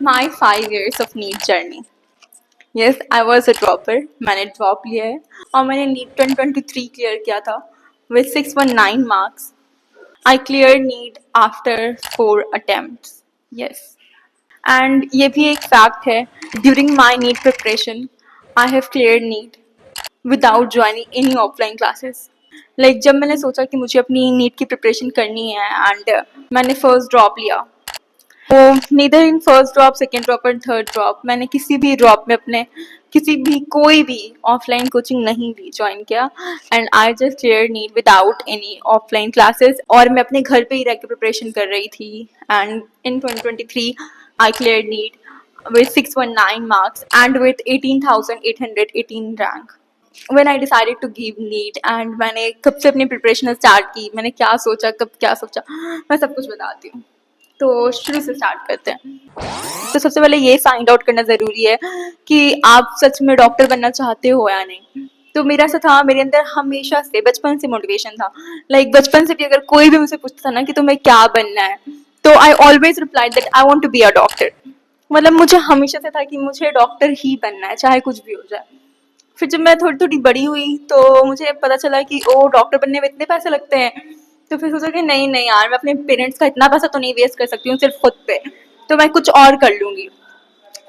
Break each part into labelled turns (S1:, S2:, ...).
S1: My 5 years of NEET journey. Yes, I was a dropper. मैंने drop लिया है और मैंने नीट 2023 क्लियर किया था with 619 marks. I cleared NEET after 4 attempts. Yes. And ये भी एक फैक्ट है, during my NEET preparation, I have cleared NEET without joining any offline classes. Like जब मैंने सोचा कि मुझे अपनी नीट की प्रिपरेशन करनी है एंड मैंने फर्स्ट ड्रॉप लिया, तो neither in first drop, second drop और थर्ड ड्रॉप मैंने किसी भी ड्रॉप में अपने किसी भी कोई भी ऑफलाइन कोचिंग नहीं ली ज्वाइन किया and I just clear NEET without any offline classes और मैं अपने घर पे ही रह के प्रिपरेशन कर रही थी and in 2023 I clear NEET with 619 marks and with 18,818 rank. When I decided to give NEET and मैंने कब से अपनी प्रिपरेशन स्टार्ट की, मैंने क्या सोचा, कब क्या सोचा, मैं सब कुछ बताती हूँ. तो शुरू से स्टार्ट करते हैं. तो सबसे पहले ये फाइंड आउट करना ज़रूरी है कि आप सच में डॉक्टर बनना चाहते हो या नहीं. तो मेरा ऐसा था, मेरे अंदर हमेशा से बचपन से मोटिवेशन था. लाइक बचपन से भी अगर कोई भी मुझसे पूछता था ना कि तुम्हें क्या बनना है, तो I always replied that I want to be a doctor. मतलब मुझे हमेशा से था कि मुझे डॉक्टर ही बनना है, चाहे कुछ भी हो जाए. फिर जब मैं थोड़ी थोड़ी बड़ी हुई तो मुझे पता चला कि ओ डॉक्टर बनने में इतने पैसे लगते हैं. तो फिर सोचा कि नहीं नहीं यार, मैं अपने पेरेंट्स का इतना पैसा तो नहीं वेस्ट कर सकती हूँ सिर्फ खुद पे, तो मैं कुछ और कर लूँगी,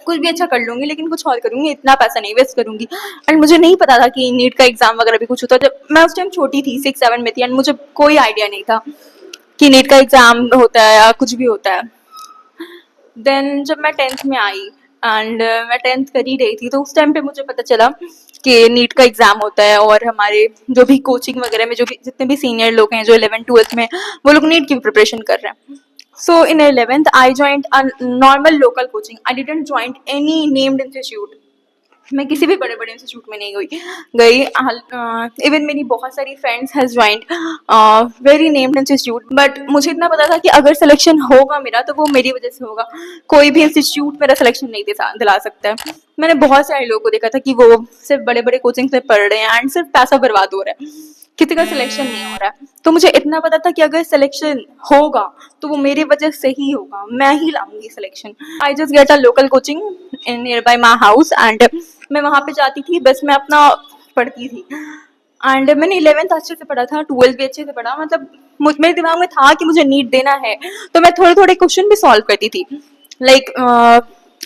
S1: कुछ भी अच्छा कर लूँगी लेकिन कुछ और करूँगी, इतना पैसा नहीं वेस्ट करूँगी. एंड मुझे नहीं पता था कि नीट का एग्ज़ाम वगैरह भी कुछ होता है. जब मैं उस टाइम छोटी थी, 6-7 में थी एंड मुझे कोई आइडिया नहीं था कि नीट का एग्ज़ाम होता है या कुछ भी होता है. देन जब मैं 10th में आई एंड मैं 10th कर ही रही थी, तो उस टाइम पे मुझे पता चला कि नीट का एग्ज़ाम होता है और हमारे जो भी कोचिंग वगैरह में जो भी जितने भी सीनियर लोग हैं जो 11th-12th में, वो लोग नीट की प्रिपरेशन कर रहे हैं. सो इन 11th I joined a normal local coaching. I didn't joint any named institute. मैं किसी भी बड़े बड़े इंस्टीट्यूट में नहीं गई. इवन मेरी बहुत सारी friends has joined very named institute, but मुझे इतना पता था कि अगर सिलेक्शन होगा मेरा तो वो मेरी वजह से होगा. कोई भी इंस्टीट्यूट मेरा सिलेक्शन नहीं दिला सकता है. मैंने बहुत सारे लोगों को देखा था कि वो सिर्फ बड़े बड़े कोचिंग से पढ़ रहे हैं एंड सिर्फ पैसा बर्बाद हो रहा है, किसी का सिलेक्शन नहीं हो रहा है. तो मुझे इतना पता था कि अगर सिलेक्शन होगा तो वो मेरी वजह से ही होगा, मैं ही लाऊंगी selection. I just get a local coaching in nearby my house and मैं वहाँ पे जाती थी, बस मैं अपना पढ़ती थी. एंड मैंने 11th अच्छे से पढ़ा था, 12th भी अच्छे से पढ़ा. मतलब मेरे दिमाग में था कि मुझे नीट देना है, तो मैं थोड़े थोड़े क्वेश्चन भी सॉल्व करती थी. लाइक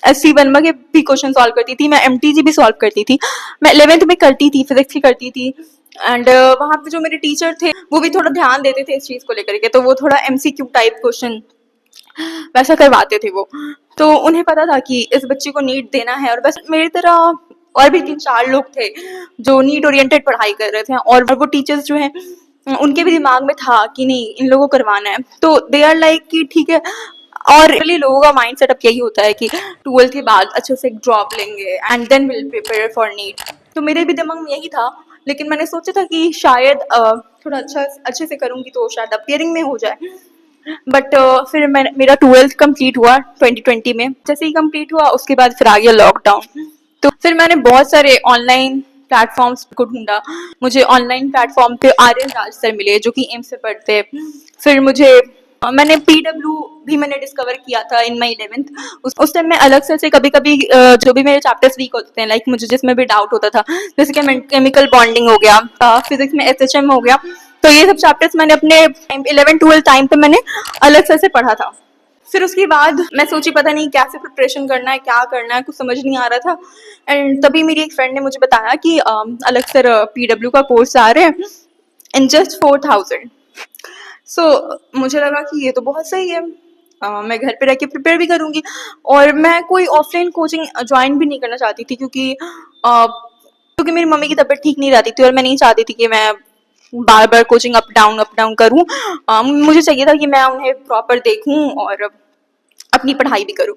S1: SC वर्मा के भी क्वेश्चन सॉल्व करती थी, मैं MTG भी सॉल्व करती थी. मैं 11th में करती थी, फिजिक्स की करती थी. एंड वहाँ पे जो मेरे टीचर थे वो भी थोड़ा ध्यान देते थे इस चीज़ को लेकर के, तो वो थोड़ा MCQ टाइप क्वेश्चन वैसा करवाते थे वो. तो उन्हें पता था कि इस बच्चे को नीट देना है. और बस मेरी तरह और भी 3-4 लोग थे जो नीट ओरिएंटेड पढ़ाई कर रहे थे और वो टीचर्स जो हैं उनके भी दिमाग में था कि नहीं इन लोगों को करवाना है. तो दे आर लाइक कि ठीक है. और really लोगों का माइंड सेटअप यही होता है कि 12th के बाद अच्छे से एक ड्रॉप लेंगे and then will prepare for NEET. तो मेरे भी दिमाग में यही था, लेकिन मैंने सोचा था कि शायद थोड़ा अच्छे से करूँगी तो शायद अपियरिंग में हो जाए. बट फिर मेरा 12th कंप्लीट हुआ 2020 में. जैसे ही कंप्लीट हुआ उसके बाद फिर आ गया लॉकडाउन. तो फिर मैंने बहुत सारे ऑनलाइन प्लेटफॉर्म्स को ढूंढा. मुझे ऑनलाइन प्लेटफॉर्म पे आर्यन राज सर मिले जो कि एम्स से पढ़ते. फिर मुझे मैंने PW भी मैंने डिस्कवर किया था इन माई 11th. उस टाइम मैं अलग से कभी कभी जो भी मेरे चैप्टर्स वीक होते हैं, लाइक मुझे जिसमें भी डाउट होता था, जैसे कि केमिकल बॉन्डिंग हो गया, फिजिक्स में SHM हो गया, तो ये सब चैप्टर्स मैंने अपने 11-12 टाइम पे मैंने अलग से पढ़ा था. फिर उसके बाद मैं सोची पता नहीं कैसे प्रिपरेशन करना है, क्या करना है, कुछ समझ नहीं आ रहा था. एंड तभी मेरी एक फ्रेंड ने मुझे बताया कि अलग से PW का कोर्स आ रहे हैं इन जस्ट 4,000. सो मुझे लगा कि ये तो बहुत सही है. मैं घर पे रह के प्रिपेयर भी करूँगी और मैं कोई ऑफलाइन कोचिंग ज्वाइन भी नहीं करना चाहती थी क्योंकि मेरी मम्मी की तबीयत ठीक नहीं रहती थी और मैं नहीं चाहती थी कि मैं बार बार कोचिंग अप डाउन करूँ. मुझे चाहिए था कि मैं उन्हें प्रॉपर देखूँ और अपनी पढ़ाई भी करूँ.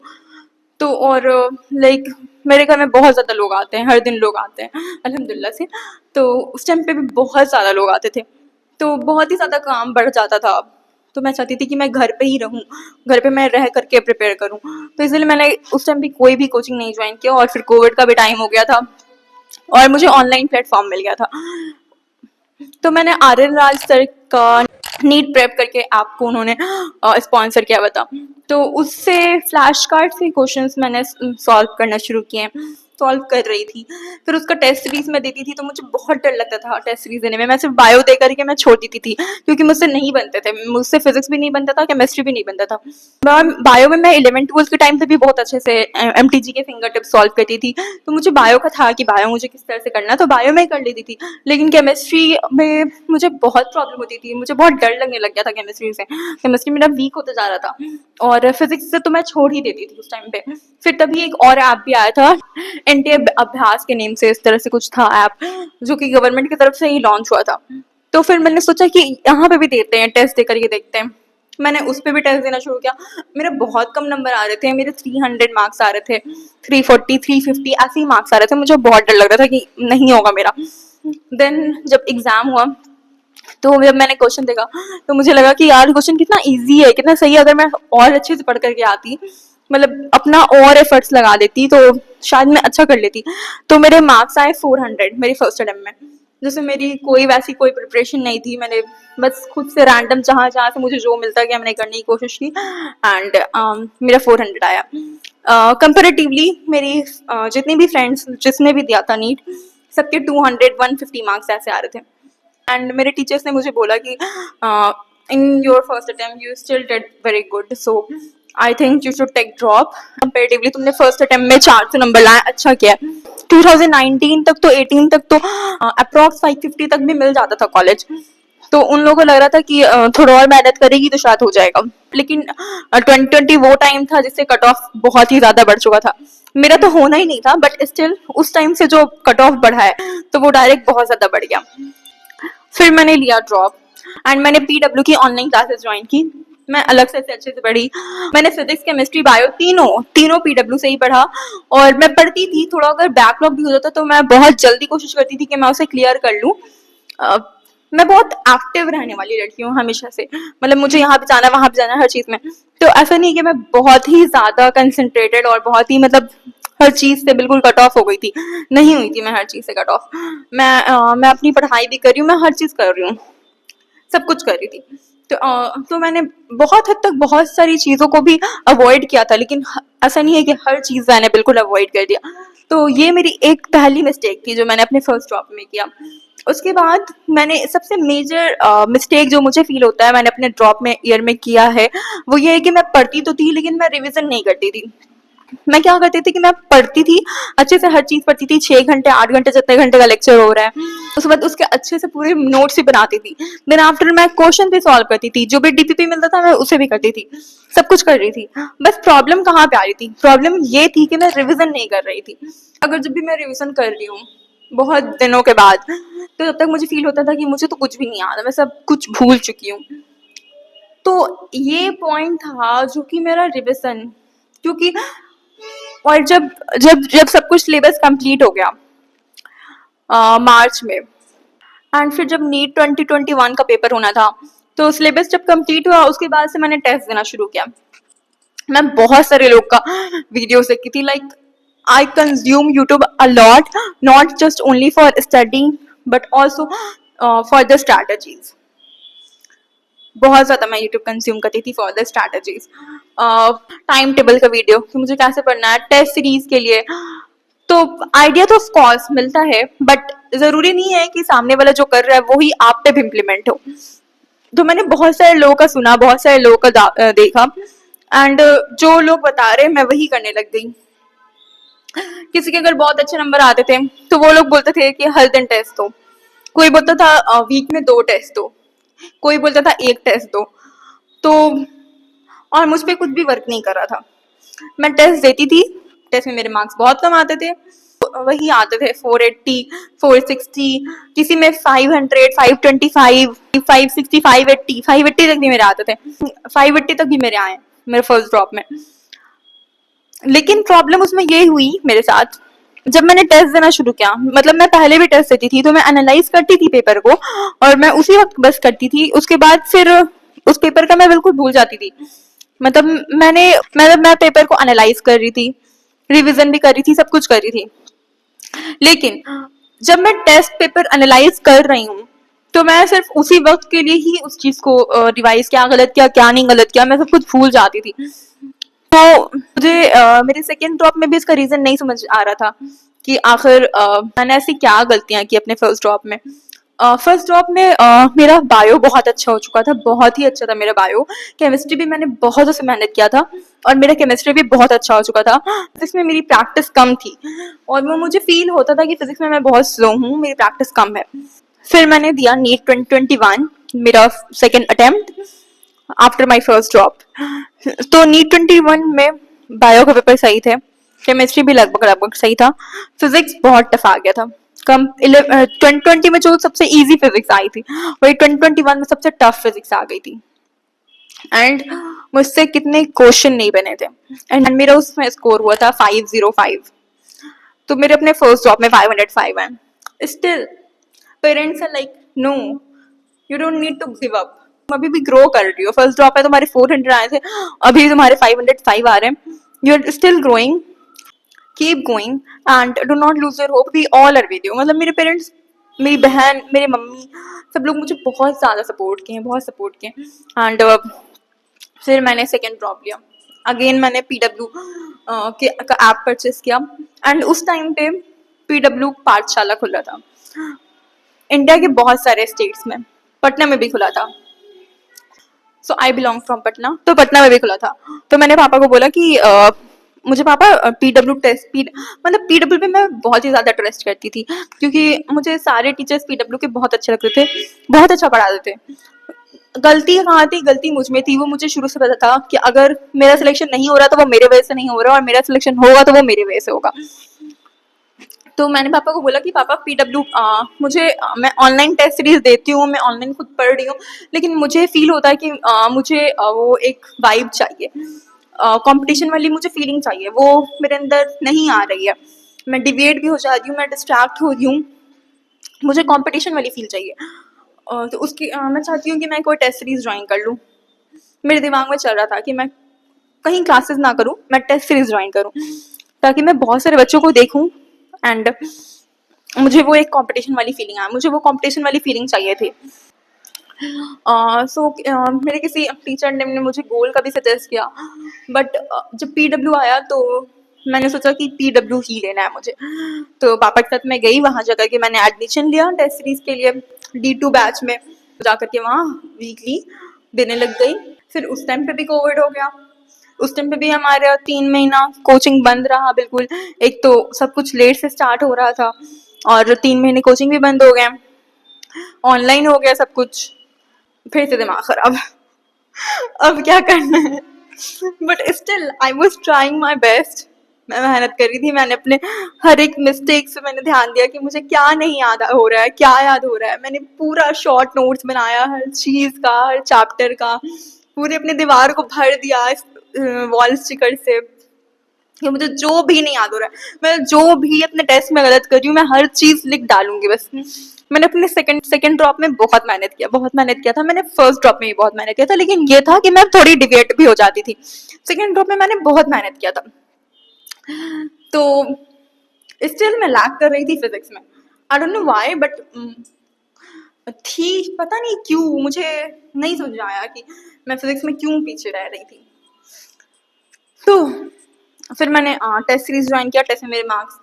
S1: तो और लाइक मेरे घर में बहुत ज़्यादा लोग आते हैं, हर दिन लोग आते हैं अल्हम्दुलिल्लाह से. तो उस टाइम पे भी बहुत ज़्यादा लोग आते थे, तो बहुत ही ज़्यादा काम बढ़ जाता था. तो मैं चाहती थी कि मैं घर पे ही रहूँ, घर पे मैं रह करके प्रिपेयर करूँ. तो इसलिए मैंने उस टाइम भी कोई भी कोचिंग नहीं ज्वाइन किया. और फिर कोविड का भी टाइम हो गया था और मुझे ऑनलाइन प्लेटफॉर्म मिल गया था. तो मैंने आर्यन राज सर का नीट प्रेप करके आपको उन्होंने स्पॉन्सर किया हुआ था। तो उससे फ्लैश कार्ड से क्वेश्चंस मैंने सॉल्व करना शुरू किए, सॉल्व कर रही थी। फिर उसका टेस्ट सीरीज में देती थी तो मुझे बहुत डर लगता था टेस्ट सीरीज देने में। मैं सिर्फ बायो दे करके मैं छोड़ देती थी क्योंकि मुझसे नहीं बनते थे, मुझसे फिजिक्स भी नहीं बनता था, केमिस्ट्री भी नहीं बनता था। बायो में मैं 11th-12th के टाइम पे भी बहुत अच्छे से MTG के फिंगर टिप्स सॉल्व करती थी। तो मुझे बायो का था कि बायो मुझे किस तरह से करना है, तो बायो में ही कर लेती थी। लेकिन केमिस्ट्री में मुझे बहुत प्रॉब्लम होती थी, मुझे बहुत डर लगने लग गया था केमिस्ट्री से। केमिस्ट्री मेरा वीक होता जा रहा था और फिजिक्स से तो मैं छोड़ ही देती थी उस टाइम पे। फिर तभी एक और ऐप भी आया था, एनटीए अभ्यास के नेम से, इस तरह से कुछ था ऐप, जो कि गवर्नमेंट की तरफ से ही लॉन्च हुआ था। तो फिर मैंने सोचा कि यहाँ पे भी देते हैं, टेस्ट दे करके देखते हैं। मैंने उस पे भी टेस्ट देना शुरू किया। मेरे बहुत कम नंबर आ रहे थे, मेरे 300 मार्क्स आ रहे थे, 340 350 ऐसे ही मार्क्स आ रहे थे। मुझे बहुत डर लग रहा था कि नहीं होगा मेरा। देन जब एग्जाम हुआ तो जब मैंने क्वेश्चन देखा तो मुझे लगा कि यार क्वेश्चन कितना इजी है, कितना सही है। अगर मैं और अच्छे से पढ़ करके आती, मतलब अपना और एफर्ट्स लगा देती तो शायद मैं अच्छा कर लेती। तो मेरे मार्क्स आए 400 मेरी फर्स्ट अटेम्प्ट में। जैसे मेरी कोई वैसी कोई प्रिपरेशन नहीं थी, मैंने बस खुद से रैंडम जहाँ जहाँ से मुझे जो मिलता गया मैंने करने की कोशिश की एंड मेरा 400 आया। कंपेरेटिवली मेरी जितनी भी फ्रेंड्स जिसने भी दिया था नीट, सबके 200 150 मार्क्स ऐसे आ रहे थे। एंड मेरे टीचर्स ने मुझे बोला कि in your first attempt you still did very good, so I think you should take drop. Comparatively तुमने फर्स्ट अटेम्प्ट में 400 नंबर लाए, अच्छा किया। 2019 तक तो 18 तक तो अप्रॉक्स 550 तक भी मिल जाता था कॉलेज। तो उन लोगों को लग रहा था कि थोड़ा और मेहनत करेगी तो शायद हो जाएगा। लेकिन 2020 वो टाइम था जिससे कट ऑफ बहुत ही ज्यादा बढ़ चुका था। मेरा तो होना ही नहीं था, बट स्टिल उस टाइम से जो कट ऑफ बढ़ा है तो वो डायरेक्ट बहुत ज्यादा बढ़ गया। फिर मैंने लिया ड्रॉप एंड मैंने PW की ऑनलाइन क्लासेस ज्वाइन की। मैं अलग से अच्छे से पढ़ी। मैंने फिजिक्स केमिस्ट्री बायो तीनों PW से ही पढ़ा। और मैं पढ़ती थी, थोड़ा अगर बैकलॉग भी हो जाता तो मैं बहुत जल्दी कोशिश करती थी कि मैं उसे क्लियर कर लूँ। मैं बहुत एक्टिव रहने वाली लड़की हूँ हमेशा से, मतलब मुझे यहाँ भी जाना वहां भी जाना हर चीज में। तो ऐसा नहीं कि मैं बहुत ही ज्यादा कंसंट्रेटेड और बहुत ही मतलब हर चीज से बिल्कुल कट ऑफ हो गई थी, नहीं हुई थी मैं हर चीज से कट ऑफ। मैं अपनी पढ़ाई भी कर रही हूँ, मैं हर चीज कर रही हूँ, सब कुछ कर रही थी। तो मैंने बहुत हद तक बहुत सारी चीजों को भी अवॉइड किया था, लेकिन ऐसा नहीं है कि हर चीज मैंने बिल्कुल अवॉइड कर दिया। तो ये मेरी एक पहली मिस्टेक थी जो मैंने अपने फर्स्ट जॉब में किया। उसके बाद मैंने सबसे मेजर मिस्टेक जो मुझे फील होता है मैंने अपने ड्रॉप में ईयर में किया है, वो ये है कि मैं पढ़ती तो थी लेकिन मैं रिविजन नहीं करती थी। मैं क्या करती थी कि मैं पढ़ती थी, अच्छे से हर चीज पढ़ती थी, 6 घंटे 8 घंटे जितने घंटे का लेक्चर हो रहा है, उसके बाद उसके अच्छे से पूरे नोट्स भी बनाती थी। देन आफ्टर मैं क्वेश्चन भी सॉल्व करती थी, जो भी DPP मिलता था मैं उसे भी करती थी, सब कुछ कर रही थी। बस प्रॉब्लम कहाँ पे आ रही थी, प्रॉब्लम ये थी कि मैं रिविजन नहीं कर रही थी। अगर जब भी मैं रिविजन कर रही हूँ बहुत दिनों के बाद, तो तब तक मुझे फील होता था कि मुझे तो कुछ भी नहीं आता, मैं सब कुछ भूल चुकी हूँ। तो ये पॉइंट था जो कि मेरा रिविजन, क्योंकि और जब जब जब सब कुछ सिलेबस कंप्लीट हो गया मार्च में, एंड फिर जब नीट 2021 का पेपर होना था, तो सिलेबस जब कंप्लीट हुआ उसके बाद से मैंने टेस्ट देना शुरू किया। मैं बहुत सारे लोग का वीडियो देखी थी, like I consume YouTube a lot, not just only for studying but also for the strategies. बहुत ज्यादा मैं यूट्यूब कंज्यूम करती थी for the strategies, time table का वीडियो कि मुझे कैसे पढ़ना है टेस्ट सीरीज के लिए। तो आइडिया तो ऑफ कोर्स मिलता है, बट जरूरी नहीं है कि सामने वाला जो कर रहा है वो ही आप पे भी इम्प्लीमेंट हो। तो मैंने बहुत सारे लोगों का सुना, बहुत सारे लोगों का देखा, एंड जो लोग बता रहे मैं वही करने लग गई। किसी के अगर बहुत अच्छे नंबर आते थे तो वो लोग बोलते थे कि हर दिन टेस्ट दो, कोई बोलता था वीक में 2 टेस्ट दो, कोई बोलता था 1 टेस्ट दो। तो और मुझ पर कुछ भी वर्क नहीं कर रहा था। मैं टेस्ट देती थी, टेस्ट में मेरे मार्क्स बहुत कम आते थे, वही आते थे 480 460, किसी में 500 525 560 580 तक भी मेरे आते थे, 580 तक भी मेरे आए मेरे फर्स्ट ड्रॉप में। लेकिन प्रॉब्लम उसमें ये हुई मेरे साथ, जब मैंने टेस्ट देना शुरू किया, मतलब मैं पहले भी टेस्ट देती थी तो मैं एनालाइज करती थी पेपर को और मैं उसी वक्त बस करती थी, उसके बाद फिर उस पेपर का मैं बिल्कुल भूल जाती थी। मतलब मैं पेपर को एनालाइज कर रही थी, रिवीजन भी कर रही थी, सब कुछ कर रही थी, लेकिन जब मैं टेस्ट पेपर एनालाइज कर रही हूँ तो मैं सिर्फ उसी वक्त के लिए ही उस चीज को रिवाइज, क्या गलत किया क्या नहीं गलत किया, मैं सब कुछ भूल जाती थी। तो मुझे मेरे सेकेंड ड्रॉप में भी इसका रीजन नहीं समझ आ रहा था कि आखिर मैंने ऐसी क्या गलतियां की अपने फर्स्ट ड्रॉप में। फर्स्ट ड्रॉप में मेरा बायो बहुत अच्छा हो चुका था, बहुत ही अच्छा था मेरा बायो। केमिस्ट्री भी मैंने बहुत उससे मेहनत किया था और मेरा केमिस्ट्री भी बहुत अच्छा हो चुका था। फिजिक्स में मेरी प्रैक्टिस कम थी और वो मुझे फील होता था कि फिजिक्स में मैं बहुत स्लो हूँ, मेरी प्रैक्टिस कम है। फिर मैंने दिया नीट 2021, मेरा second attempt after my first drop. तो नीट 21 में बायो के पेपर सही थे, केमिस्ट्री भी लगभग लगभग सही था, फिजिक्स बहुत टफ आ गया था। कम 2020 में जो सबसे इजी फिजिक्स आई थी, वही 2021 में सबसे टफ फिजिक्स आ गई थी। एंड मुझसे कितने क्वेश्चन नहीं बने थे एंड मेरा उसमें स्कोर हुआ था 505। तो मेरे अपने फर्स्ट जॉब में 505 है। Still parents are like no, you don't need to give up, तुम अभी भी ग्रो कर रही हो। फर्स्ट ड्रॉप में तुम्हारे 400 आए थे, अभी तुम्हारे 505 आ रहे हैं, you are still growing, keep going and do not lose your hope, we all are with you. मतलब मेरे पेरेंट्स, मेरी बहन, मेरे मम्मी, सब लोग मुझे बहुत ज़्यादा सपोर्ट किए हैं, बहुत सपोर्ट किए। एंड फिर मैंने सेकेंड ड्रॉप लिया। अगेन मैंने PW का ऐप परचेस किया एंड उस टाइम पे PW पाठशाला खुला था इंडिया के बहुत सारे स्टेट्स में, पटना में भी खुला था। सो आई बिलोंग फ्रॉम पटना, तो पटना में भी खुला था। तो मैंने पापा को बोला कि मुझे पापा PW टेस्ट मतलब PW पे मैं बहुत ही ज़्यादा ट्रस्ट करती थी क्योंकि मुझे सारे टीचर्स PW के बहुत अच्छे लगते थे, बहुत अच्छा पढ़ाते थे। गलती कहाँ थी? गलती मुझ में थी। वो मुझे शुरू से पता था कि अगर मेरा सिलेक्शन नहीं हो रहा तो वो मेरे वजह से नहीं हो रहा और मेरा सिलेक्शन होगा तो वो मेरे वजह से होगा। तो मैंने पापा को बोला कि पापा PW मैं ऑनलाइन टेस्ट सीरीज देती हूँ, मैं ऑनलाइन खुद पढ़ रही हूँ, लेकिन मुझे फील होता है कि मुझे वो एक वाइब चाहिए, कंपटीशन वाली मुझे फीलिंग चाहिए, वो मेरे अंदर नहीं आ रही है। मैं डिविएट भी हो जाती हूँ, मैं डिस्ट्रैक्ट हो रही हूँ, मुझे कंपटीशन वाली फील चाहिए। तो उसकी मैं चाहती हूँ कि मैं कोई टेस्ट सीरीज ज्वाइन कर लूँ। मेरे दिमाग में चल रहा था कि मैं कहीं क्लासेस ना करूँ, मैं टेस्ट सीरीज ज्वाइन करूँ ताकि मैं बहुत सारे बच्चों को देखूँ एंड मुझे वो एक कंपटीशन वाली फीलिंग आया, मुझे वो कंपटीशन वाली फीलिंग चाहिए थी। मेरे किसी टीचर ने मुझे गोल का भी सजेस्ट किया, बट जब PW आया तो मैंने सोचा कि PW ही लेना है मुझे। तो पापा के साथ मैं गई, वहाँ जाकर के मैंने एडमिशन लिया टेस्ट सीरीज के लिए D2 बैच में, जाकर के वहाँ वीकली देने लग गई। फिर उस टाइम पे भी कोविड हो गया, उस टाइम पे भी हमारा 3 महीना कोचिंग बंद रहा बिल्कुल। एक तो सब कुछ लेट से स्टार्ट हो रहा था और 3 महीने कोचिंग भी बंद हो गए, ऑनलाइन हो गया सब कुछ। फिर से दिमाग खराब, अब क्या करना है, but still I was trying my best. मैं मेहनत कर रही थी, मैंने अपने हर एक मिस्टेक से मैंने ध्यान दिया कि मुझे क्या नहीं याद हो रहा है, क्या याद हो रहा है। मैंने पूरा शॉर्ट नोट्स बनाया हर चीज़ का, हर चैप्टर का, पूरे अपने दीवार को भर दिया वॉल स्टिकर से कि मुझे जो भी नहीं याद हो रहा है, मैं जो भी अपने टेस्ट में गलत कर रही हूँ, मैं हर चीज़ लिख डालूंगी बस। मैंने अपने सेकंड ड्रॉप में बहुत मेहनत किया, बहुत मेहनत किया था। मैंने फर्स्ट ड्रॉप में भी बहुत मेहनत किया था, लेकिन ये था कि मैं थोड़ी डिविएट भी हो जाती थी। सेकंड ड्रॉप में मैंने बहुत मेहनत किया था, तो स्टिल मैं लैग कर रही थी फिजिक्स में। I don't know why, but थी, पता नहीं क्यों, मुझे नहीं समझ आया कि मैं फिजिक्स में क्यों पीछे रह रही थी। तो फिर मैंने टेस्ट सीरीज ज्वाइन किया। टेस्ट में मेरे मार्क्स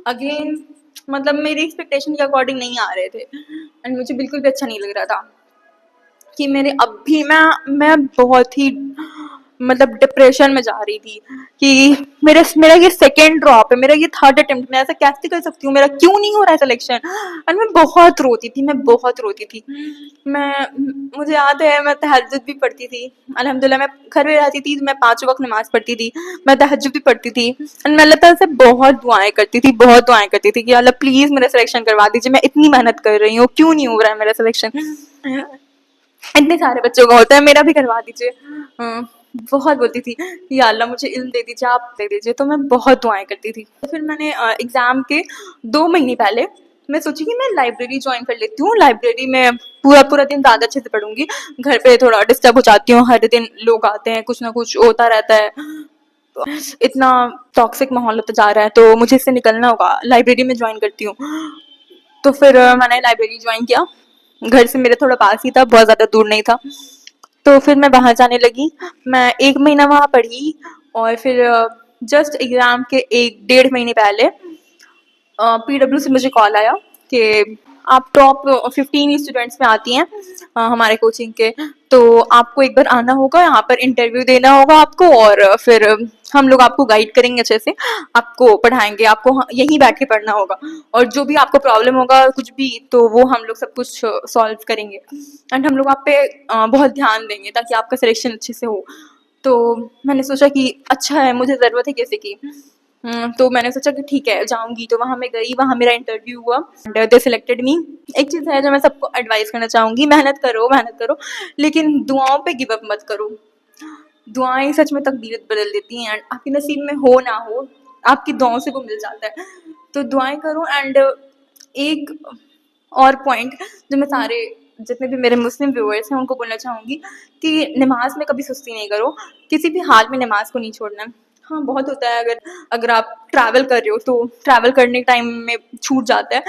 S1: अगेन मतलब मेरी एक्सपेक्टेशन के अकॉर्डिंग नहीं आ रहे थे एंड मुझे बिल्कुल भी अच्छा नहीं लग रहा था कि मेरे अब भी मैं बहुत ही मतलब डिप्रेशन में जा रही थी कि मेरा ये सेकेंड ड्रॉप है, मेरा ये थर्ड अटेम्प्ट, मैं ऐसा कैसे कर सकती हूँ, मेरा क्यों नहीं हो रहा है सिलेक्शन। एंड मैं बहुत रोती थी, मैं बहुत रोती थी। मुझे याद है मैं तहज्जुद भी पढ़ती थी, अल्हम्दुलिल्लाह मैं घर में रहती थी, मैं 5 वक्त नमाज पढ़ती थी, मैं तहज्जुद भी पढ़ती थी एंड मैं अल्लाह ताला से बहुत दुआएं करती थी, बहुत दुआएं करती थी कि अल्लाह प्लीज़ मेरा सिलेक्शन करवा दीजिए, मैं इतनी मेहनत कर रही हूँ, क्यों नहीं हो रहा है मेरा सिलेक्शन, इतने सारे बच्चों का होता है, मेरा भी करवा दीजिए। बहुत बोलती थी कि या अल्लाह मुझे इल्म दे दीजिए, आप दे दीजिए। तो मैं बहुत दुआएं करती थी। तो फिर मैंने एग्ज़ाम के 2 महीने पहले मैं सोची कि मैं लाइब्रेरी ज्वाइन कर लेती हूँ, लाइब्रेरी में पूरा पूरा दिन ज़्यादा अच्छे से पढ़ूंगी। घर पे थोड़ा डिस्टर्ब हो जाती हूँ, हर दिन लोग आते हैं, कुछ ना कुछ होता रहता है, तो इतना टॉक्सिक माहौल होता जा रहा है, तो मुझे इससे निकलना होगा, लाइब्रेरी में ज्वाइन करती हूँ। तो फिर मैंने लाइब्रेरी ज्वाइन किया घर से मेरे थोड़ा पास ही था, बहुत ज़्यादा दूर नहीं था। तो फिर मैं वहाँ जाने लगी। मैं 1 महीना वहाँ पढ़ी और फिर जस्ट एग्ज़ाम के 1 डेढ़ महीने पहले पीडब्ल्यू से मुझे कॉल आया कि आप टॉप 15 स्टूडेंट्स में आती हैं हमारे कोचिंग के, तो आपको एक बार आना होगा, यहाँ पर इंटरव्यू देना होगा आपको और फिर हम लोग आपको गाइड करेंगे अच्छे से, आपको पढ़ाएंगे, आपको यहीं बैठ के पढ़ना होगा और जो भी आपको प्रॉब्लम होगा कुछ भी तो वो हम लोग सब कुछ सॉल्व करेंगे एंड हम लोग आप पे बहुत ध्यान देंगे ताकि आपका सिलेक्शन अच्छे से हो। तो मैंने सोचा कि अच्छा है, मुझे ज़रूरत है किसी की। तो मैंने सोचा कि ठीक है जाऊँगी, तो वहाँ मैं गई, वहाँ मेरा इंटरव्यू हुआ एंड दे सिलेक्टेड मी। एक चीज़ है जो मैं सबको एडवाइस करना चाहूँगी, मेहनत करो लेकिन दुआओं पे गिव अप मत करो। दुआएं सच में तकदीर बदल देती हैं एंड आपके नसीब में हो ना हो, आपकी दुआओं से वो मिल जाता है। तो दुआएं करो एंड एक और पॉइंट जो मैं सारे जितने भी मेरे मुस्लिम व्यूअर्स हैं उनको बोलना चाहूँगी कि नमाज में कभी सुस्ती नहीं करो, किसी भी हाल में नमाज को नहीं छोड़ना। हाँ, बहुत होता है अगर आप ट्रैवल कर रहे हो तो ट्रैवल करने के टाइम में छूट जाता है,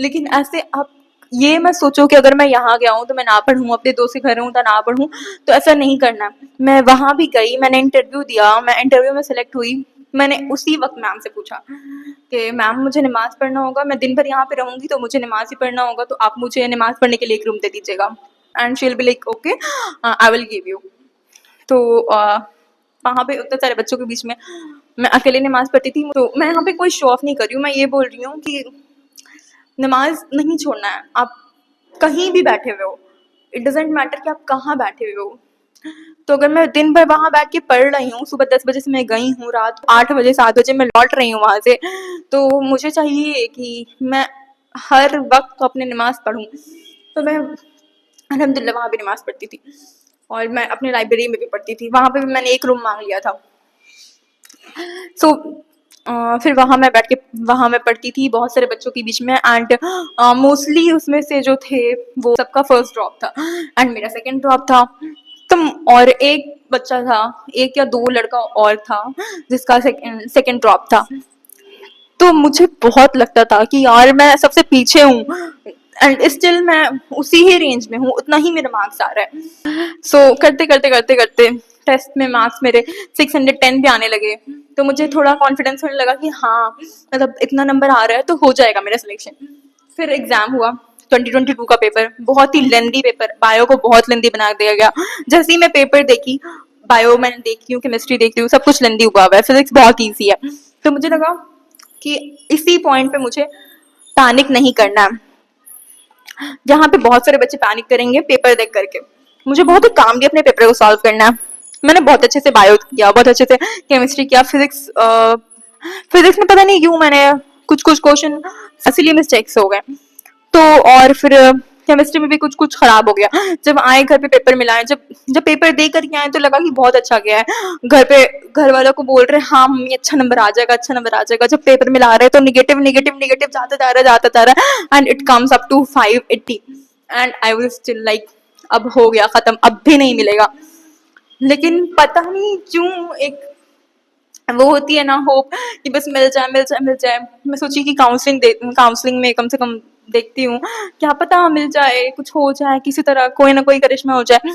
S1: लेकिन ऐसे आप ये मत सोचो कि अगर मैं यहाँ गया हूँ तो मैं ना पढ़ूँ, अपने दोस्त के घर हूँ तो ना पढ़ूँ, तो ऐसा नहीं करना। मैं वहाँ भी गई, मैंने इंटरव्यू दिया, मैं इंटरव्यू में सेलेक्ट हुई। मैंने उसी वक्त मैम से पूछा कि मैम मुझे नमाज पढ़ना होगा, मैं दिन भर यहाँ पे रहूँगी तो मुझे नमाज ही पढ़ना होगा, तो आप मुझे नमाज पढ़ने के लिए एक रूम दे दीजिएगा। And she will be like okay, I will give you. तो वहाँ पे उतने सारे बच्चों के बीच में मैं अकेले नमाज पढ़ती थी। तो मैं यहाँ पे कोई शो ऑफ नहीं कर रही हूँ, मैं ये बोल रही हूँ कि नमाज नहीं छोड़ना है। आप कहीं भी बैठे हुए हो, इट डजेंट मैटर कि आप कहाँ बैठे हुए हो। तो अगर मैं दिन भर वहाँ बैठ के पढ़ रही हूँ, सुबह 10 बजे से मैं गई हूँ, रात 8 बजे 7 बजे मैं लौट रही हूँ वहाँ से, तो मुझे चाहिए कि मैं हर वक्त अपने नमाज पढ़ूँ। तो मैं अल्हम्दुलिल्लाह वहाँ भी नमाज पढ़ती थी और मैं अपनी लाइब्रेरी में भी पढ़ती थी, वहाँ पे भी मैंने एक रूम मांग लिया था। सो फिर वहाँ मैं बैठ के वहाँ मैं पढ़ती थी बहुत सारे बच्चों के बीच में एंड मोस्टली उसमें से जो थे वो सबका फर्स्ट ड्रॉप था एंड मेरा सेकंड ड्रॉप था। तो और एक बच्चा था, एक या दो लड़का और था जिसका सेकंड ड्रॉप था। तो मुझे बहुत लगता था कि यार मैं सबसे पीछे हूँ एंड स्टिल मैं उसी ही रेंज में हूँ, उतना ही मेरा मार्क्स आ रहा है। सो करते टेस्ट में मार्क्स मेरे 610 भी आने लगे, तो मुझे थोड़ा कॉन्फिडेंस होने लगा कि हाँ मतलब इतना नंबर आ रहा है तो हो जाएगा मेरा सिलेक्शन। फिर एग्जाम हुआ 2022 का पेपर, बहुत ही लेंदी पेपर, बायो को बहुत लेंदी बना दिया गया। जैसे ही मैं पेपर देखी, बायो मैंने देखी हूँ, केमिस्ट्री देखती हूँ, सब कुछ लेंदी हुआ है, फिजिक्स बहुत ईजी है। तो मुझे लगा कि इसी पॉइंट पे मुझे पैनिक नहीं करना है, जहाँ पे बहुत सारे बच्चे पैनिक करेंगे पेपर देख करके। मुझे बहुत ही कामली अपने पेपर को सॉल्व करना है। मैंने बहुत अच्छे से बायो किया, बहुत अच्छे से केमिस्ट्री किया, फिजिक्स में पता नहीं क्यों मैंने कुछ क्वेश्चन इसलिए मिस्टेक्स हो गए। तो और फिर केमिस्ट्री में भी कुछ कुछ खराब हो गया। जब आए घर पे पेपर मिलाए, जब पेपर दे करके आए तो लगा कि बहुत अच्छा गया है। घर पे घर वालों को बोल रहे हाँ मम्मी अच्छा नंबर आ जाएगा, अच्छा नंबर आ जाएगा। जब पेपर मिला रहे तो निगेटिव निगेटिव निगेटिव जाता जा रहा है and it comes up to 580 and I was still like अब हो गया खत्म, अब भी नहीं मिलेगा। लेकिन पता नहीं क्यों एक वो होती है ना होप कि बस मिल जाए मिल जाए मिल जाए। मैं सोची कि काउंसलिंग में कम से कम देखती हूँ, क्या पता मिल जाए, कुछ हो जाए, किसी तरह कोई ना कोई करिश्मा हो जाए।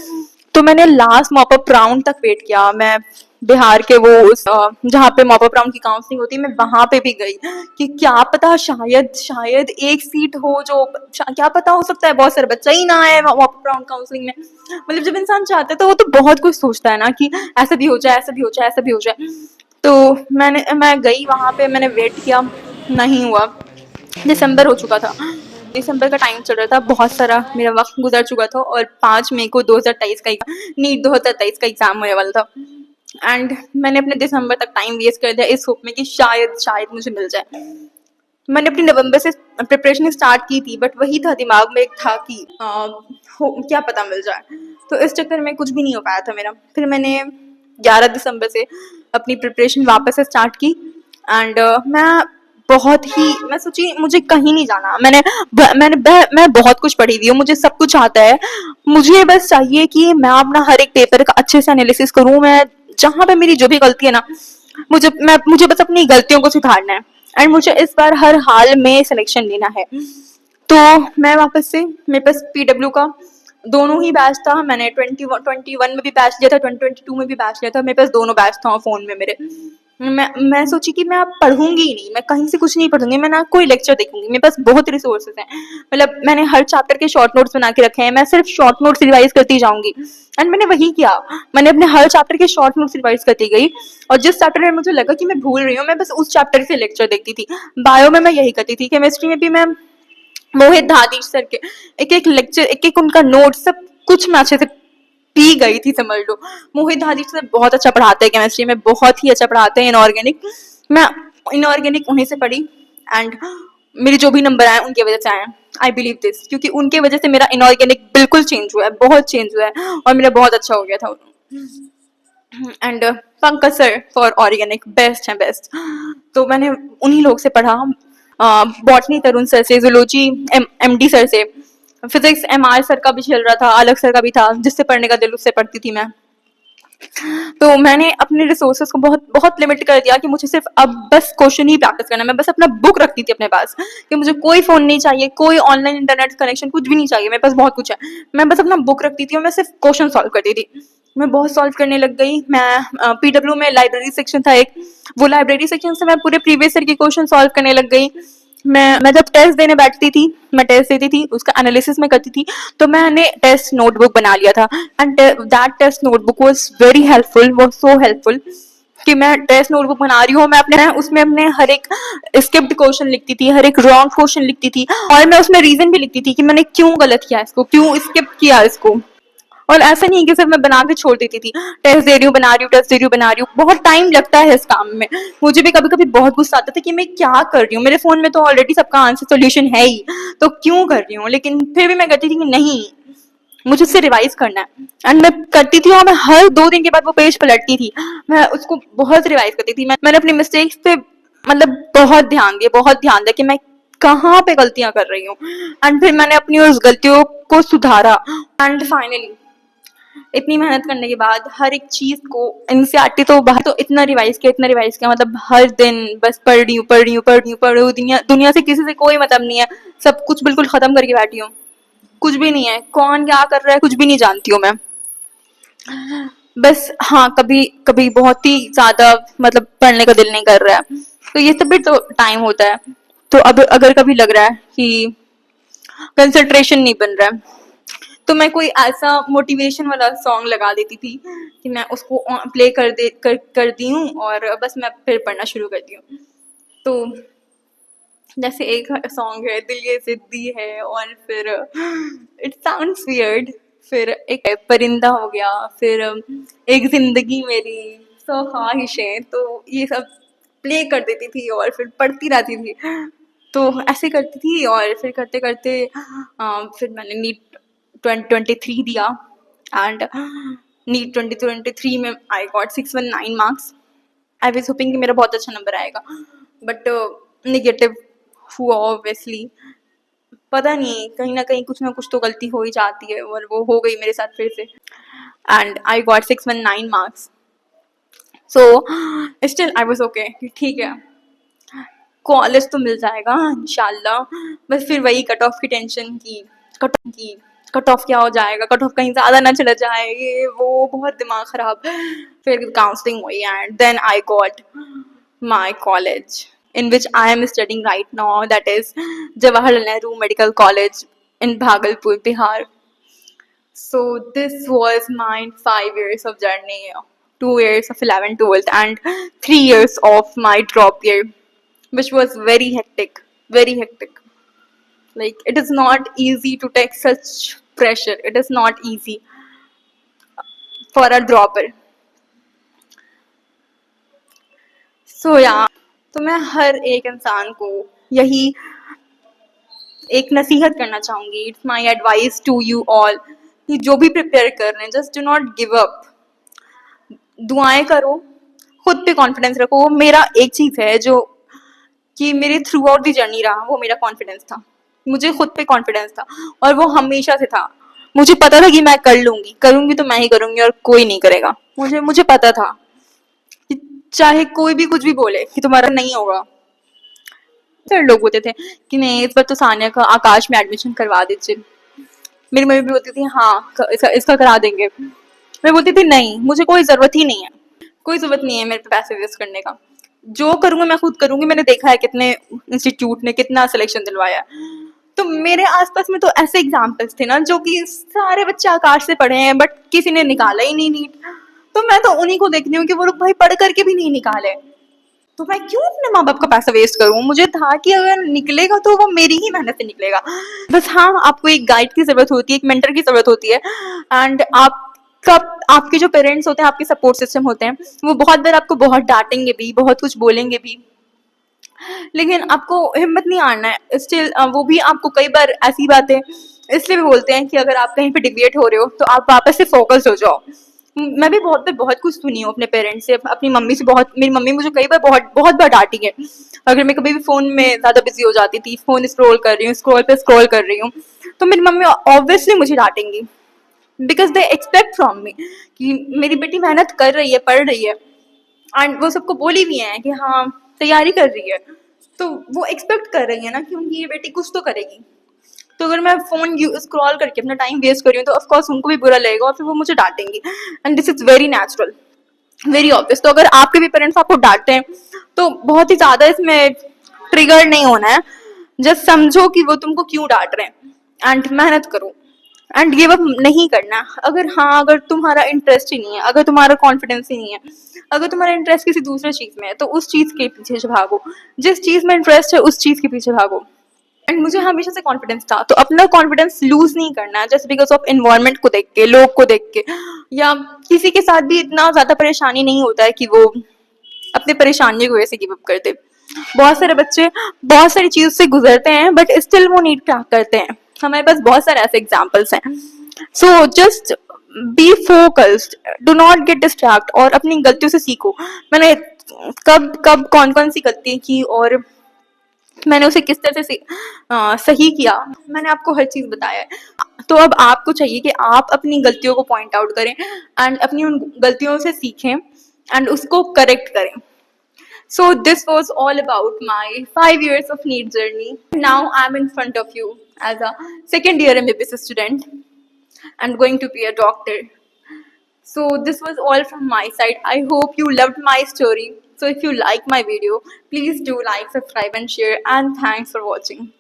S1: तो मैंने लास्ट मॉप अप राउंड तक वेट किया। मैं बिहार के वो जहाँ पे मॉप अप राउंड की काउंसलिंग होती है, मैं वहां पे भी गई कि क्या पता शायद एक सीट हो, जो क्या पता हो सकता है बहुत सारे बच्चा ही ना आए मॉप अप राउंड काउंसलिंग में। मतलब जब इंसान चाहता है तो वो तो बहुत कुछ सोचता है ना कि ऐसा भी हो जाए, ऐसा भी हो जाए, ऐसा भी हो जाए। तो मैं गई वहां पे, मैंने वेट किया, नहीं हुआ। दिसंबर हो चुका था, दिसंबर का टाइम चल रहा था, बहुत सारा मेरा वक्त गुजर चुका था और 5 मई को 2023 का नीट 2023 का एग्जाम होने वाला था एंड मैंने अपने दिसंबर तक टाइम वेस्ट कर दिया इस होप में कि शायद मुझे मिल जाए। मैंने अपनी नवंबर से प्रिपरेशन स्टार्ट की थी, बट वही था दिमाग में एक था कि क्या पता मिल जाए। तो इस चक्कर में कुछ भी नहीं हो पाया था मेरा। फिर मैंने 11 दिसंबर से अपनी प्रिपरेशन वापस से स्टार्ट की एंड मैं सोची मुझे कहीं नहीं जाना। मैं बहुत कुछ पढ़ी हुई हूँ, मुझे सब कुछ आता है। मुझे बस चाहिए कि मैं अपना हर एक पेपर का अच्छे से एनालिसिस करूँ। मैं जहाँ पे मेरी जो भी गलती है ना, मुझे बस अपनी गलतियों को सुधारना है एंड मुझे इस बार हर हाल में सिलेक्शन लेना है। तो मैं वापस से, मेरे पास पीडब्ल्यू का दोनों ही बैच था। मैंने 21 में भी बैच लिया था, 2022 में भी बैच लिया था। मेरे पास दोनों बैच था फ़ोन में मेरे। मैं सोची कि मैं अब पढ़ूंगी ही नहीं, मैं कहीं से कुछ नहीं पढ़ूंगी, मैं ना कोई लेक्चर देखूंगी। मेरे पास बहुत रिसोर्सेज हैं, मतलब मैंने हर चैप्टर के शॉर्ट नोट्स बना के रखे हैं, मैं सिर्फ शॉर्ट नोट्स रिवाइज करती जाऊंगी। एंड मैंने वही किया, मैंने अपने हर चैप्टर के शॉर्ट नोट्स रिवाइज करती गई। और जिस चैप्टर में मुझे लगा कि मैं भूल रही हूँ, मैं बस उस चैप्टर से लेक्चर देखती थी। बायो में मैं यही करती थी, केमिस्ट्री में भी मैं मोहित धादीश सर के एक एक लेक्चर, एक एक उनका नोट, सब कुछ मैं अच्छे से पी गई थी, समझ लो। मोहित धादीश सर बहुत अच्छा पढ़ाते हैं केमिस्ट्री में, बहुत ही अच्छा पढ़ाते हैं इनऑर्गेनिक। मैं इनऑर्गेनिक उन्हीं से पढ़ी एंड मेरे जो भी नंबर आए उनकी वजह से आए। आई बिलीव दिस, क्योंकि उनके वजह से मेरा इनऑर्गेनिक बिल्कुल चेंज हुआ है, बहुत चेंज हुआ है और मेरा बहुत अच्छा हो गया था। And Pankaj sir for organic best है, बेस्ट। तो मैंने उन्हीं लोग से पढ़ा, बॉटनी तरुण सर से, जूलॉजी एमडी सर से, फिजिक्स एमआर सर का भी चल रहा था, अलग सर का भी था, जिससे पढ़ने का दिल उससे पढ़ती थी मैं। तो मैंने अपने रिसोर्सेज को बहुत बहुत लिमिट कर दिया कि मुझे सिर्फ अब बस क्वेश्चन ही प्रैक्टिस करना है। मैं बस अपना बुक रखती थी अपने पास कि मुझे कोई फोन नहीं चाहिए, कोई ऑनलाइन इंटरनेट कनेक्शन कुछ भी नहीं चाहिए, मेरे पास बहुत कुछ है। मैं बस अपना बुक रखती थी और मैं सिर्फ क्वेश्चन सॉल्व करती थी। मैं बहुत सॉल्व करने लग गई। मैं पीडब्ल्यू में लाइब्रेरी सेक्शन था एक, वो लाइब्रेरी सेक्शन से मैं पूरे प्रीवियस ईयर के क्वेश्चन सॉल्व करने लग गई। मैं जब टेस्ट देने बैठती थी, मैं टेस्ट देती थी, उसका एनालिसिस में करती थी, तो मैंने टेस्ट नोटबुक बना लिया था and that test notebook was very helpful, was so helpful कि मैं टेस्ट नोटबुक बना रही हूँ, मैं अपने उसमें अपने हर एक स्किप्ड क्वेश्चन लिखती थी, हर एक रॉन्ग क्वेश्चन लिखती थी और मैं उसमें रीजन भी लिखती थी कि मैंने क्यों गलत किया इसको, क्यों स्किप किया इसको। और ऐसा नहीं कि सिर्फ मैं बना के छोड़ देती थी, टेस्ट दे रही हूँ बना रही हूँ, टेस्ट दे रही हूँ बना रही हूँ, बहुत टाइम लगता है इस काम में। मुझे भी कभी कभी बहुत गुस्सा आता था कि मैं क्या कर रही हूँ, मेरे फोन में तो ऑलरेडी सबका आंसर सोल्यूशन है ही, तो क्यों कर रही हूँ। लेकिन फिर भी मैं कहती थी कि नहीं, मुझे उससे रिवाइज करना है। एंड मैं करती थी और मैं हर 2 दिन के बाद वो पेज पलटती थी, मैं उसको बहुत रिवाइज करती थी। मैंने अपनी मिस्टेक्स पे मतलब बहुत ध्यान दिया कि मैं कहाँ पे गलतियां कर रही हूँ। एंड फिर मैंने अपनी उस गलतियों को सुधारा एंड फाइनली इतनी मेहनत करने के बाद हर एक चीज को एनसीईआरटी तो बाहर तो इतना रिवाइज किया, मतलब हर दिन बस पढ़ रही हूँ। दुनिया से किसी से कोई मतलब नहीं है, सब कुछ बिल्कुल खत्म करके बैठी हूँ, कुछ भी नहीं है, कौन क्या कर रहा है कुछ भी नहीं जानती हूँ मैं। बस हाँ, कभी कभी बहुत ही ज्यादा मतलब पढ़ने का दिल नहीं कर रहा है, तो ये सब भी तो टाइम होता है। तो अब अगर कभी लग रहा है कि कंसंट्रेशन नहीं बन रहा है, तो मैं कोई ऐसा मोटिवेशन वाला सॉन्ग लगा देती थी कि मैं उसको प्ले कर दी हूँ और बस मैं फिर पढ़ना शुरू करती हूँ। तो जैसे एक सॉन्ग है दिल ये जिद्दी है, और फिर इट साउंड्स वियर्ड, फिर एक परिंदा हो गया, फिर एक जिंदगी मेरी, सौ ख्वाहिशें, तो ये सब प्ले कर देती थी और फिर पढ़ती रहती थी। तो ऐसे करती थी और फिर करते करते फिर मैंने नीट 2023 दिया एंड नीट 2023 में I got 619 marks. I was hopping कि मेरा बहुत अच्छा नंबर आएगा, बट नेगेटिव हुआ ऑब्वियसली। पता नहीं, कहीं ना कहीं कुछ ना कुछ तो गलती हो ही जाती है और वो हो गई मेरे साथ फिर से and I got 619 marks. So still I was okay, ठीक है कॉलेज तो मिल जाएगा इंशाल्लाह। बस फिर वही कट ऑफ की टेंशन की कट ऑफ क्या हो जाएगा, कट ऑफ कहीं ज़्यादा ना चला जाए, ये वो बहुत दिमाग ख़राब। फिर काउंसलिंग हुई and then I got my college in which I am studying right now, that is Jawaharlal Nehru Medical College in Bhagalpur, Bihar. So this was my 5 years of journey, 2 years of 11th 12th and 3 years of my drop year, which was very hectic, very hectic. Like it is not easy to take such pressure, it is not easy for a dropper. So yeah, तो मैं हर एक इंसान को यही एक नसीहत करना चाहूंगी, it's my advice to you all कि जो भी प्रिपेयर कर रहे हैं just do not give up, दुआएं करो, खुद पे कॉन्फिडेंस रखो। वो मेरा एक चीज है जो कि मेरे थ्रू आउट दी जर्नी रहा, वो मेरा कॉन्फिडेंस था, मुझे खुद पे कॉन्फिडेंस था और वो हमेशा से था। मुझे पता था कि मैं कर लूंगी, करूंगी तो मैं ही करूंगी और कोई नहीं करेगा। मुझे पता था कि चाहे कोई भी कुछ भी बोले कि तुम्हारा नहीं होगा, सर लोग होते थे कि नहीं इस बार तो सानिया का आकाश में एडमिशन करवा दीजिए। मेरी मम्मी भी बोलती थी हाँ इसका करा देंगे। मैं बोलती थी नहीं मुझे कोई जरूरत ही नहीं है, कोई जरूरत नहीं है मेरे पे पैसे वेस्ट करने का। जो करूंगा मैं खुद करूंगी। मैंने देखा है कितने इंस्टीट्यूट ने कितना सिलेक्शन दिलवाया है। तो मेरे आसपास में तो ऐसे एग्जाम्पल्स थे ना जो कि सारे बच्चे आकाश से पढ़े हैं बट किसी ने निकाला ही नहीं नीट। तो मैं तो उन्हीं को देख रही हूँ कि वो लोग भाई पढ़ करके भी नहीं निकाले। तो मैं क्यों अपने माँ बाप का पैसा वेस्ट करूँ। मुझे था कि अगर निकलेगा तो वो मेरी ही मेहनत से निकलेगा। बस हाँ आपको एक गाइड की जरूरत होती है, एक मेंटर की जरूरत होती है। एंड आपका आपके जो पेरेंट्स होते हैं, आपके सपोर्ट सिस्टम होते हैं, वो बहुत बार आपको बहुत डांटेंगे भी, बहुत कुछ बोलेंगे भी, लेकिन आपको हिम्मत नहीं हारना है। स्टिल वो भी आपको कई बार ऐसी बातें इसलिए भी बोलते हैं कि अगर आप कहीं पे डिविएट हो रहे हो तो आप वापस से फोकस हो जाओ। मैं भी बहुत कुछ सुनी हूँ अपने पेरेंट्स से, अपनी मम्मी से। बहुत मेरी मम्मी मुझे कई बार बहुत बार डांटी है अगर मैं कभी भी फोन में ज्यादा बिजी हो जाती थी, फोन स्क्रॉल कर रही हूँ, स्क्रॉल कर रही हूँ, तो मेरी मम्मी ऑब्वियसली मुझे डांटेंगी because they expect from me कि मेरी बेटी मेहनत कर रही है, पढ़ रही है। एंड वो सबको बोली भी हैं कि हाँ तैयारी कर रही है, तो वो एक्सपेक्ट कर रही है ना कि उनकी ये बेटी कुछ तो करेगी। तो अगर मैं फोन स्क्रॉल करके अपना टाइम वेस्ट कर रही हूँ तो ऑफकोर्स उनको भी बुरा लगेगा और फिर वो मुझे डांटेंगी। And this is very natural, very obvious. तो अगर आपके भी पेरेंट्स आपको डांटते हैं तो बहुत ही ज्यादा इसमें ट्रिगर नहीं होना है। जस्ट समझो कि वो तुमको क्यों डांट रहे हैं एंड मेहनत करो एंड गिव अप नहीं करना। अगर हाँ अगर तुम्हारा इंटरेस्ट ही नहीं है, अगर तुम्हारा कॉन्फिडेंस ही नहीं है, अगर तुम्हारा इंटरेस्ट किसी दूसरे चीज में है तो उस चीज के पीछे से भागो। जिस चीज में इंटरेस्ट है उस चीज के पीछे भागो। एंड मुझे हमेशा से कॉन्फिडेंस था तो अपना कॉन्फिडेंस लूज नहीं करना है जस्ट बिकॉज ऑफ एनवायरमेंट को देख के, लोग को देख के, या किसी के साथ भी इतना ज्यादा परेशानी नहीं होता है कि वो अपनी परेशानी की वजह से गिव अप कर दे। बहुत सारे बच्चे बहुत सारी चीज से गुजरते हैं बट स्टिल वो नीट क्रैक करते हैं। हमारे पास बहुत सारे ऐसे एग्जाम्पल्स हैं। So just be focused, do not gate distract और अपनी गलतियों से सीखो। मैंने कब कब कौन कौन सी गलती की और मैंने उसे किस तरह से सही किया, मैंने आपको हर चीज बताया है। तो अब आपको चाहिए कि आप अपनी गलतियों को पॉइंट आउट करें एंड अपनी उन गलतियों से सीखें एंड उसको करेक्ट करें। So this was all about my 5 years of NEET journey. Now I'm in front of you as a second year MBBS student and going to be a doctor. So this was all from my side. I hope you loved my story. So if you like my video, please do like, subscribe and share, and thanks for watching.